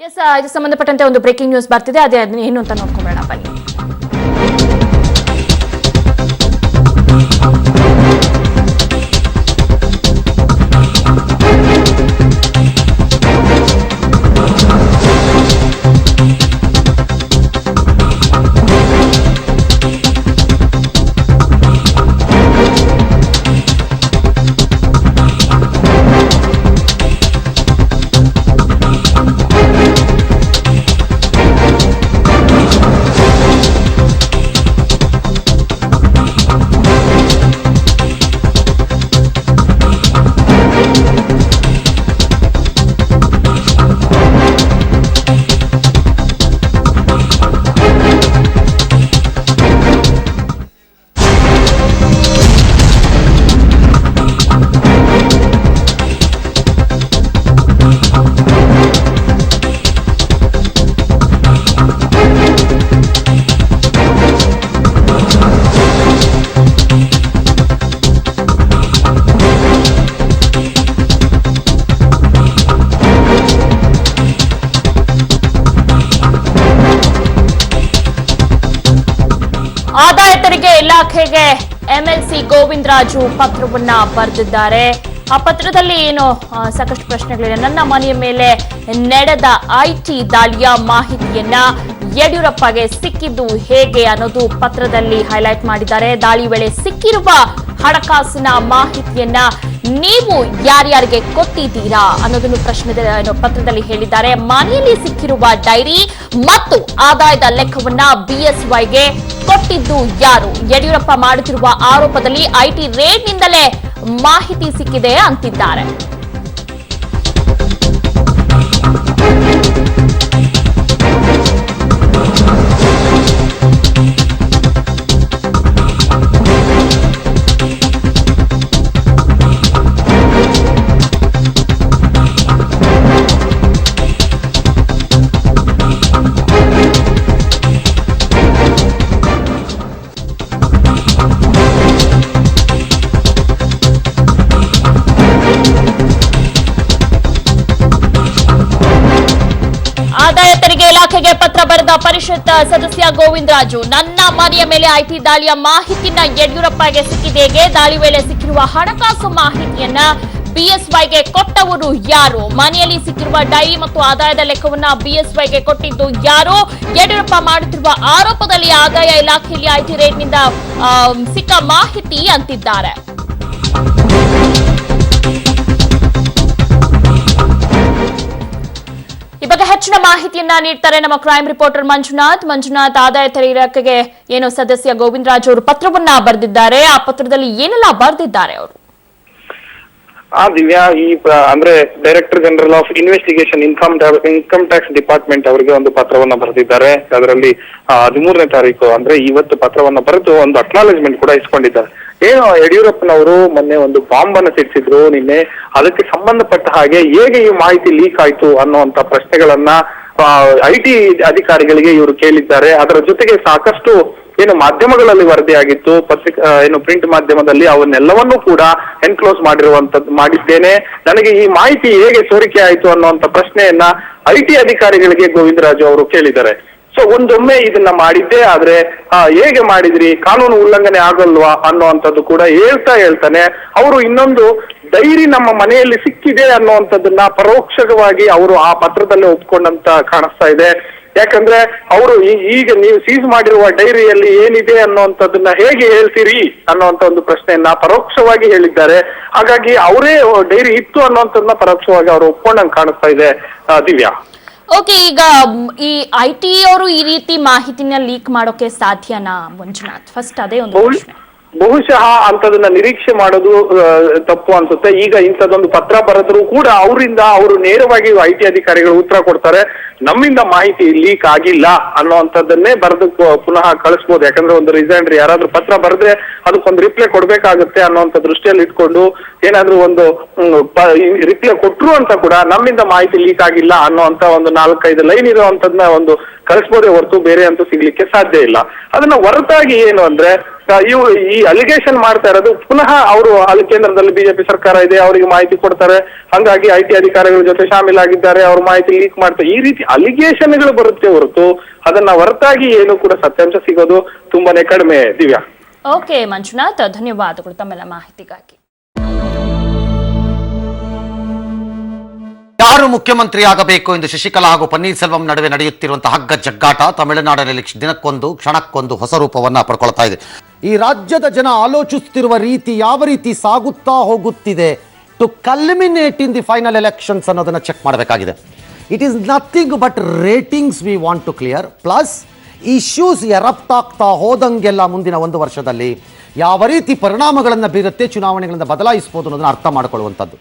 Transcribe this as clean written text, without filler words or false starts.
ಇದು ಸಂಬಂಧಪಟ್ಟಂತೆ ಒಂದು ಬ್ರೇಕಿಂಗ್ ನ್ಯೂಸ್ ಬರ್ತಿದೆ. ಅದೇ ಏನು ಅಂತ ನೋಡ್ಕೊಂಡ್ಬೇಡ ಬನ್ನಿ. ಆದಾಯ ತೆರಿಗೆ ಇಲಾಖೆಗೆ ಎಂಎಲ್ಸಿ ಗೋವಿಂದರಾಜು ಪತ್ರವನ್ನ ಬರೆದಿದ್ದಾರೆ. ಆ ಪತ್ರದಲ್ಲಿ ಏನು ಸಾಕಷ್ಟು ಪ್ರಶ್ನೆಗಳಿವೆ. ನನ್ನ ಮನೆಯ ಮೇಲೆ ನಡೆದ ಐಟಿ ದಾಳಿಯ ಮಾಹಿತಿಯನ್ನ ಯಡಿಯೂರಪ್ಪಗೆ ಸಿಕ್ಕಿದ್ದು ಹೇಗೆ ಅನ್ನೋದು ಪತ್ರದಲ್ಲಿ ಹೈಲೈಟ್ ಮಾಡಿದ್ದಾರೆ. ದಾಳಿ ವೇಳೆ ಸಿಕ್ಕಿರುವ ಹಣಕಾಸಿನ ಮಾಹಿತಿಯನ್ನ ನೀವು ಯಾರ್ಯಾರಿಗೆ ಕೊಟ್ಟಿದ್ದೀರಾ ಅನ್ನೋದನ್ನು ಪತ್ರದಲ್ಲಿ ಹೇಳಿದ್ದಾರೆ. ಮನೆಯಲ್ಲಿ ಸಿಕ್ಕಿರುವ ಡೈರಿ ಮತ್ತು ಆದಾಯದ ಲೆಕ್ಕವನ್ನ ಬಿಎಸ್ವೈಗೆ ಕೊಟ್ಟಿದ್ದು ಯಾರು? ಯಡಿಯೂರಪ್ಪ ಮಾಡುತ್ತಿರುವ ಆರೋಪದಲ್ಲಿ ಐಟಿ ರೇಡ್ನಿಂದಲೇ ಮಾಹಿತಿ ಸಿಕ್ಕಿದೆ ಅಂತಿದ್ದಾರೆ. ಆದಾಯ ತೆರಿಗೆ ಇಲಾಖೆಗೆ ಪತ್ರ ಬರೆದ ಪರಿಷತ್ ಸದಸ್ಯ ಗೋವಿಂದರಾಜು, ನನ್ನ ಮನೆಯ ಮೇಲೆ ಐಟಿ ದಾಳಿಯ ಮಾಹಿತಿಯನ್ನ ಯಡಿಯೂರಪ್ಪಗೆ ಸಿಕ್ಕಿದೆಗೆ? ದಾಳಿ ವೇಳೆ ಸಿಕ್ಕಿರುವ ಹಣಕಾಸು ಮಾಹಿತಿಯನ್ನ ಬಿಎಸ್ವೈಗೆ ಕೊಟ್ಟವರು ಯಾರು? ಮನೆಯಲ್ಲಿ ಸಿಕ್ಕಿರುವ ಡೈರಿ ಮತ್ತು ಆದಾಯದ ಲೆಕ್ಕವನ್ನ ಬಿಎಸ್ವೈಗೆ ಕೊಟ್ಟಿದ್ದು ಯಾರು? ಯಡಿಯೂರಪ್ಪ ಮಾಡುತ್ತಿರುವ ಆರೋಪದಲ್ಲಿ ಆದಾಯ ಇಲಾಖೆಯಲ್ಲಿ ಐಟಿ ರೇಡ್ನಿಂದ ಸಿಕ್ಕ ಮಾಹಿತಿ ಅಂತಿದ್ದಾರೆ. ಈ ಬಗ್ಗೆ ಹೆಚ್ಚಿನ ಮಾಹಿತಿಯನ್ನ ನೀಡ್ತಾರೆ ನಮ್ಮ ಕ್ರೈಮ್ ರಿಪೋರ್ಟರ್ ಮಂಜುನಾಥ್. ಆದಾಯ ತೆರಿಗೆ ಇಲಾಖೆಗೆ ಏನು ಸದಸ್ಯ ಗೋವಿಂದರಾಜ್ ಅವರು ಪತ್ರವನ್ನ ಬರೆದಿದ್ದಾರೆ. ಆ ಪತ್ರದಲ್ಲಿ ಏನೆಲ್ಲ ಬರೆದಿದ್ದಾರೆ ಅವರು? ದಿವ್ಯಾ, ಅಂದ್ರೆ director general of investigation income tax department ಅವರಿಗೆ ಒಂದು ಪತ್ರವನ್ನ ಬರೆದಿದ್ದಾರೆ. ಅದರಲ್ಲಿ 13ನೇ ತಾರೀಕು ಅಂದ್ರೆ ಇವತ್ತು ಪತ್ರವನ್ನ ಬರೆದು ಒಂದು ಅಕ್ನಾಲೇಜ್ಮೆಂಟ್ ಕೂಡ ಇಸ್ಕೊಂಡಿದ್ದಾರೆ. ಏನು ಯಡಿಯೂರಪ್ಪನವರು ಮೊನ್ನೆ ಒಂದು ಬಾಂಬ್ ಅನ್ನು ಸಿಡಿಸಿದ್ರು ನಿನ್ನೆ, ಅದಕ್ಕೆ ಸಂಬಂಧಪಟ್ಟ ಹಾಗೆ ಹೇಗೆ ಈ ಮಾಹಿತಿ ಲೀಕ್ ಆಯ್ತು ಅನ್ನುವಂತ ಪ್ರಶ್ನೆಗಳನ್ನ ಐಟಿ ಅಧಿಕಾರಿಗಳಿಗೆ ಇವರು ಕೇಳಿದ್ದಾರೆ. ಅದರ ಜೊತೆಗೆ ಸಾಕಷ್ಟು ಏನು ಮಾಧ್ಯಮಗಳಲ್ಲಿ ವರದಿಯಾಗಿತ್ತು, ಪ್ರಿಂಟ್ ಮಾಧ್ಯಮದಲ್ಲಿ ಅವನ್ನೆಲ್ಲವನ್ನೂ ಕೂಡ ಎನ್ಕ್ಲೋಸ್ ಮಾಡಿದ್ದೇನೆ. ನನಗೆ ಈ ಮಾಹಿತಿ ಹೇಗೆ ಸೋರಿಕೆ ಆಯ್ತು ಅನ್ನುವಂತ ಪ್ರಶ್ನೆಯನ್ನ ಐಟಿ ಅಧಿಕಾರಿಗಳಿಗೆ ಗೋವಿಂದರಾಜು ಅವರು ಕೇಳಿದ್ದಾರೆ. ಸೊ ಒಂದೊಮ್ಮೆ ಇದನ್ನ ಮಾಡಿದ್ದೆ, ಆದ್ರೆ ಹೇಗೆ ಮಾಡಿದ್ರಿ, ಕಾನೂನು ಉಲ್ಲಂಘನೆ ಆಗಲ್ವಾ ಅನ್ನುವಂಥದ್ದು ಕೂಡ ಹೇಳ್ತಾನೆ. ಅವರು ಇನ್ನೊಂದು ಡೈರಿ ನಮ್ಮ ಮನೆಯಲ್ಲಿ ಸಿಕ್ಕಿದೆ ಅನ್ನುವಂಥದ್ದನ್ನ ಪರೋಕ್ಷವಾಗಿ ಅವರು ಆ ಪತ್ರದಲ್ಲಿ ಒಪ್ಕೊಂಡಂತ ಕಾಣಿಸ್ತಾ ಇದೆ. ಯಾಕಂದ್ರೆ ಅವರು ಈಗ ನೀವು ಸೀಸ್ ಮಾಡಿರುವ ಡೈರಿಯಲ್ಲಿ ಏನಿದೆ ಅನ್ನುವಂಥದ್ದನ್ನ ಹೇಗೆ ಹೇಳ್ತೀರಿ ಅನ್ನುವಂತ ಒಂದು ಪ್ರಶ್ನೆಯನ್ನ ಪರೋಕ್ಷವಾಗಿ ಹೇಳಿದ್ದಾರೆ. ಹಾಗಾಗಿ ಅವರೇ ಡೈರಿ ಇತ್ತು ಅನ್ನುವಂಥದ್ದನ್ನ ಪರೋಕ್ಷವಾಗಿ ಅವರು ಒಪ್ಕೊಂಡಂಗೆ ಕಾಣಿಸ್ತಾ ಇದೆ. ದಿವ್ಯಾ, ಓಕೆ, ಈಗ ಈ ಐಟಿ ಅವರು ಈ ರೀತಿ ಮಾಹಿತಿನ ಲೀಕ್ ಮಾಡೋಕೆ ಸಾಧ್ಯನಾ ಮಂಜುನಾಥ್? ಫಸ್ಟ್ ಅದೇ ಒಂದು ಪ್ರಶ್ನೆ. ಬಹುಶಃ ಅಂತದನ್ನ ನಿರೀಕ್ಷೆ ಮಾಡೋದು ತಪ್ಪು ಅನ್ಸುತ್ತೆ. ಈಗ ಇಂಥದ್ದೊಂದು ಪತ್ರ ಬರೆದ್ರು ಕೂಡ ಅವರಿಂದ ಅವರು ನೇರವಾಗಿ ಐಟಿ ಅಧಿಕಾರಿಗಳು ಉತ್ತರ ಕೊಡ್ತಾರೆ, ನಮ್ಮಿಂದ ಮಾಹಿತಿ ಲೀಕ್ ಆಗಿಲ್ಲ ಅನ್ನೋಂಥದ್ದನ್ನೇ ಬರೆದು ಪುನಃ ಕಳಿಸ್ಬೋದು. ಯಾಕಂದ್ರೆ ಒಂದು ರಿಸೈಂಡ್ರಿ ಯಾರಾದ್ರೂ ಪತ್ರ ಬರೆದ್ರೆ ಅದಕ್ಕೊಂದು ರಿಪ್ಲೈ ಕೊಡ್ಬೇಕಾಗುತ್ತೆ ಅನ್ನೋಂಥ ದೃಷ್ಟಿಯಲ್ಲಿ ಇಟ್ಕೊಂಡು ಏನಾದ್ರೂ ಒಂದು ರಿಪ್ಲೈ ಕೊಟ್ರು ಅಂತ ಕೂಡ ನಮ್ಮಿಂದ ಮಾಹಿತಿ ಲೀಕ್ ಆಗಿಲ್ಲ ಅನ್ನೋಂಥ ಒಂದು 4-5 ಲೈನ್ ಇರುವಂತದ್ನ ಒಂದು ಕಳಿಸ್ಬೋದೇ ಹೊರತು ಬೇರೆ ಅಂತೂ ಸಿಗ್ಲಿಕ್ಕೆ ಸಾಧ್ಯ ಇಲ್ಲ. ಅದನ್ನ ಹೊರತಾಗಿ ಏನು ಅಂದ್ರೆ ಇವರು ಈ ಅಲಿಗೇಷನ್ ಮಾಡ್ತಾ ಇರೋದು ಪುನಃ ಅವರು ಅಲ್ಲಿ ಕೇಂದ್ರದಲ್ಲಿ ಬಿಜೆಪಿ ಸರ್ಕಾರ ಇದೆ, ಅವರಿಗೆ ಮಾಹಿತಿ ಕೊಡ್ತಾರೆ, ಹಂಗಾಗಿ ಐಟಿ ಅಧಿಕಾರಿಗಳ ಜೊತೆ ಶಾಮೀಲಾಗಿದ್ದಾರೆ, ಅವ್ರ ಮಾಹಿತಿ ಲೀಕ್ ಮಾಡ್ತಾರೆ, ಈ ರೀತಿ ಅಲಿಗೇಷನ್ಗಳು ಬರುತ್ತೆ ಹೊರತು ಅದನ್ನ ಹೊರತಾಗಿ ಏನು ಕೂಡ ಸತ್ಯಾಂಶ ಸಿಗೋದು ತುಂಬಾನೇ ಕಡಿಮೆ. ದಿವ್ಯಾ. ಓಕೆ ಮಂಜುನಾಥ್, ಧನ್ಯವಾದಗಳು ತಮ್ಮೆಲ್ಲ ಮಾಹಿತಿಗಾಗಿ. ಯಾರು ಮುಖ್ಯಮಂತ್ರಿ ಆಗಬೇಕು ಎಂದು ಶಶಿಕಲಾ ಹಾಗೂ ಪನ್ನೀರ್ ಸೆಲ್ವಂ ನಡುವೆ ನಡೆಯುತ್ತಿರುವಂತಹ ಹಗ್ಗ ಜಗ್ಗಾಟ ತಮಿಳುನಾಡಿನಲ್ಲಿ ದಿನಕ್ಕೊಂದು ಕ್ಷಣಕ್ಕೊಂದು ಹೊಸ ರೂಪವನ್ನ ಪಡ್ಕೊಳ್ತಾ ಇದೆ. ಈ ರಾಜ್ಯದ ಜನ ಆಲೋಚಿಸುತ್ತಿರುವ ರೀತಿ ಯಾವ ರೀತಿ ಸಾಗುತ್ತಾ ಹೋಗುತ್ತಿದೆ to culminate in the final elections ಅನ್ನೋದನ್ನ ಚೆಕ್ ಮಾಡಬೇಕಾಗಿದೆ. It is nothing but ratings we want to clear, plus issues ಎರಪ್ತಾಗ್ತಾ ಹೋದಂಗೆಲ್ಲ ಮುಂದಿನ ಒಂದು ವರ್ಷದಲ್ಲಿ ಯಾವ ರೀತಿ ಪರಿಣಾಮಗಳನ್ನು ಬೀರುತ್ತೆ, ಚುನಾವಣೆಗಳನ್ನು ಬದಲಾಯಿಸಬಹುದು ಅನ್ನೋದನ್ನ ಅರ್ಥ ಮಾಡಿಕೊಳ್ಳುವಂಥದ್ದು.